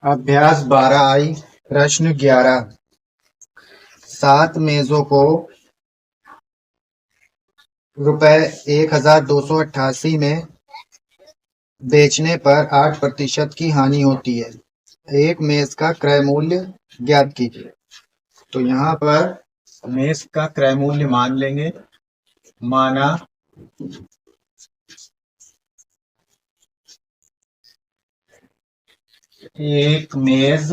अभ्यास 12I प्रश्न 11। 7 मेजों को रुपए 1288 में बेचने पर 8% की हानि होती है। एक मेज का क्रय मूल्य ज्ञात कीजिए। तो यहाँ पर मेज का क्रय मूल्य मान लेंगे। माना एक मेज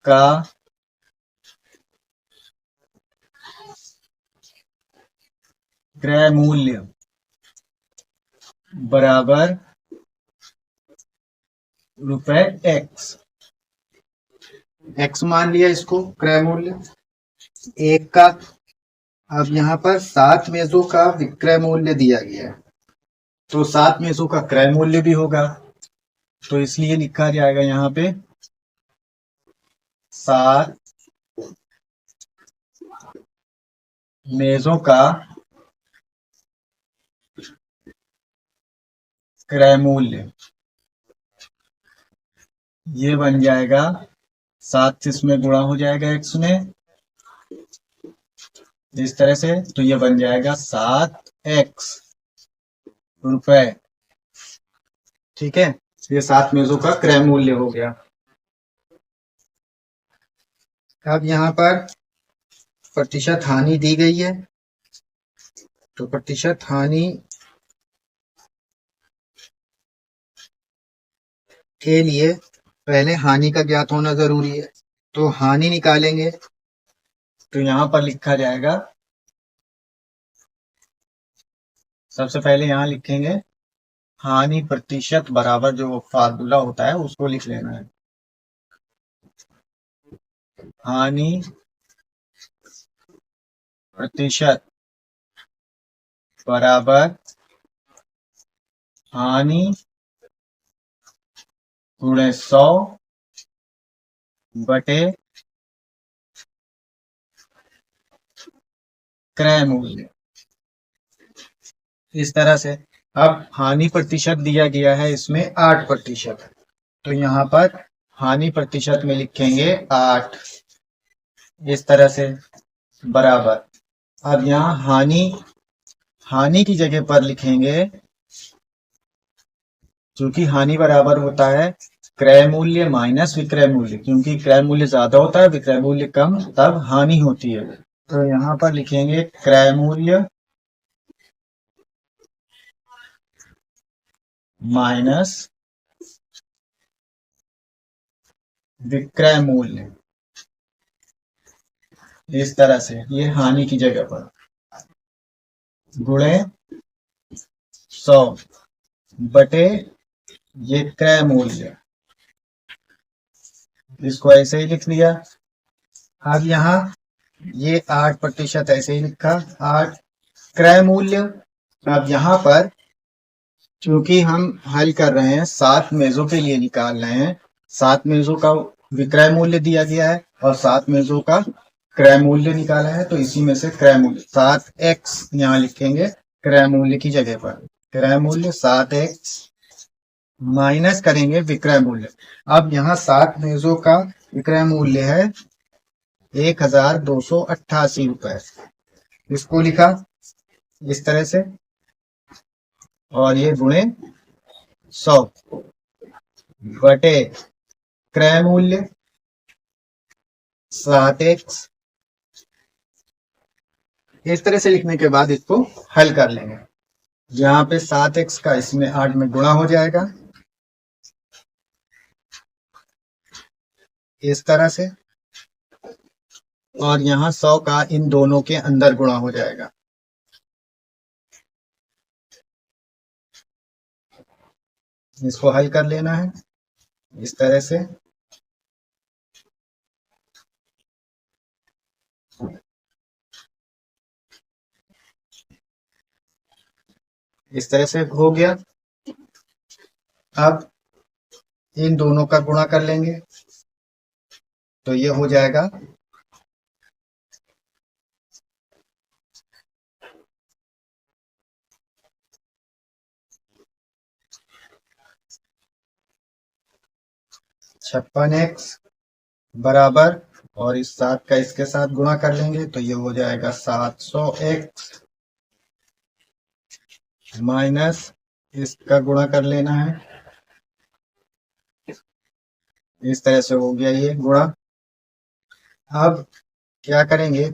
का क्रय मूल्य बराबर रुपए एक्स मान लिया इसको क्रय मूल्य एक का। अब यहाँ पर 7 मेजों का विक्रय मूल्य दिया गया है, तो 7 मेजों का क्रय मूल्य भी होगा। तो इसलिए लिखा जाएगा यहाँ पे 7 मेजों का क्रय मूल्य, ये बन जाएगा 7 से इसमें गुणा हो जाएगा एक्स में, इस तरह से। तो ये बन जाएगा 7x रुपए। ठीक है, ये 7 मेजों का क्रय मूल्य हो गया। अब यहाँ पर प्रतिशत हानि दी गई है, तो प्रतिशत हानि के लिए पहले हानि का ज्ञात होना जरूरी है। तो हानि निकालेंगे, तो यहाँ पर लिखा जाएगा, सबसे पहले यहाँ लिखेंगे हानि प्रतिशत बराबर जो फार्मूला होता है उसको लिख लेना है। हानि प्रतिशत बराबर हानि गुणे 100 बटे क्रय मूल्य, इस तरह से। अब हानि प्रतिशत दिया गया है इसमें 8%, तो यहाँ पर हानि प्रतिशत में लिखेंगे 8, इस तरह से बराबर। अब यहाँ हानि की जगह पर लिखेंगे, क्योंकि हानि बराबर होता है क्रय मूल्य माइनस विक्रय मूल्य, क्योंकि क्रय मूल्य ज्यादा होता है विक्रय मूल्य कम, तब हानि होती है। तो यहाँ पर लिखेंगे क्रय मूल्य माइनस विक्रय मूल्य, इस तरह से, ये हानि की जगह पर, गुणे 100 बटे ये क्रय मूल्य, इसको ऐसे ही लिख लिया। अब यहाँ ये 8% ऐसे ही लिखा, 8 क्रय मूल्य। अब यहाँ पर क्योंकि हम हल कर रहे हैं 7 मेजों के लिए निकाल रहे हैं, 7 मेजों का विक्रय मूल्य दिया गया है और 7 मेजों का क्रय मूल्य निकाला है, तो इसी में से क्रय मूल्य 7x यहाँ लिखेंगे क्रय मूल्य की जगह पर। क्रय मूल्य 7x माइनस करेंगे विक्रय मूल्य। अब यहाँ 7 मेजों का विक्रय मूल्य है 1288 रुपए, इसको लिखा इस तरह से, और ये गुणे 100 बटे क्रय मूल्य 7x, इस तरह से लिखने के बाद इसको हल कर लेंगे। यहाँ पे 7x का इसमें 8 में गुणा हो जाएगा, इस तरह से, और यहाँ 100 का इन दोनों के अंदर गुणा हो जाएगा। इसको हल कर लेना है इस तरह से। इस तरह से हो गया। अब इन दोनों का गुणा कर लेंगे, तो ये हो जाएगा 56x बराबर, और इस 7 का इसके साथ गुणा कर लेंगे तो ये हो जाएगा 700x माइनस इसका गुणा कर लेना है। इस तरह से हो गया ये गुणा। अब क्या करेंगे,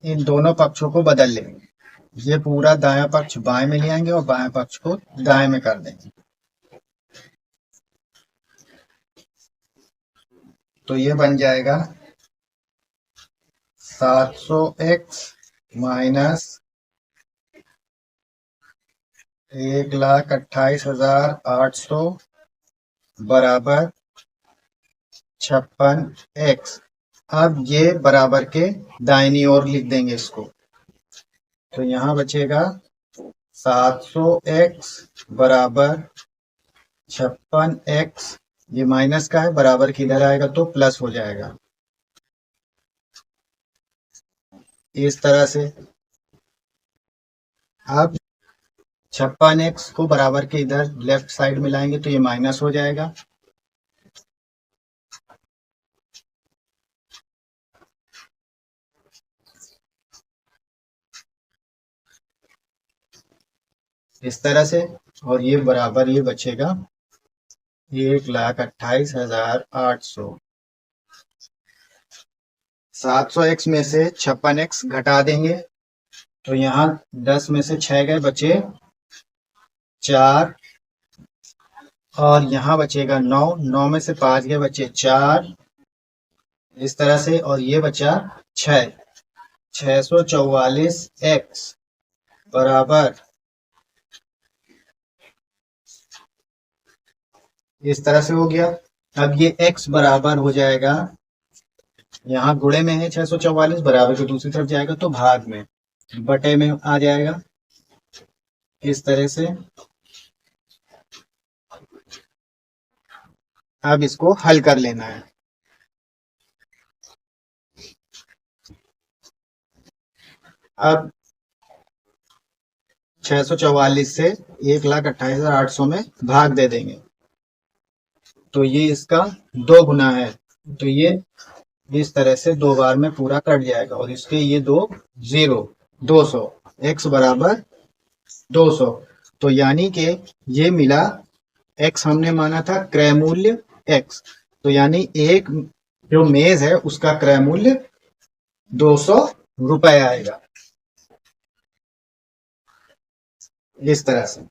इन दोनों पक्षों को बदल लेंगे। ये पूरा दायां पक्ष बाएं में ले आएंगे और बाएं पक्ष को दाएं में कर देंगे। तो ये बन जाएगा 700x माइनस 1,28,800 बराबर 56x। अब ये बराबर के दाहिनी ओर लिख देंगे इसको। तो यहाँ बचेगा 700x बराबर 56x, ये माइनस का है, बराबर की इधर आएगा तो प्लस हो जाएगा। इस तरह से अब 56x को बराबर के इधर लेफ्ट साइड में लाएंगे तो ये माइनस हो जाएगा। इस तरह से, और ये बराबर ये बचेगा 1,28,800। 700x में से 56x घटा देंगे तो यहाँ 10 में से 6 गए, बचे 4, और यहाँ बचेगा 9, 9 में से 5 गए, बचे 4। इस तरह से, और ये बचा 6, 644x बराबर, इस तरह से हो गया। अब ये x बराबर हो जाएगा, यहाँ गुणे में है 644, बराबर को दूसरी तरफ जाएगा तो भाग में, बटे में आ जाएगा। इस तरह से अब इसको हल कर लेना है। अब 644 से 1,28,800 में भाग दे देंगे तो ये इसका 2 गुना है, तो ये इस तरह से 2 बार में पूरा कट जाएगा, और इसके ये 2 0, 200, x बराबर 200। तो यानी कि ये मिला, x हमने माना था क्रय मूल्य x, तो यानी एक जो मेज है उसका क्रय मूल्य 200 रुपए आएगा। इस तरह से।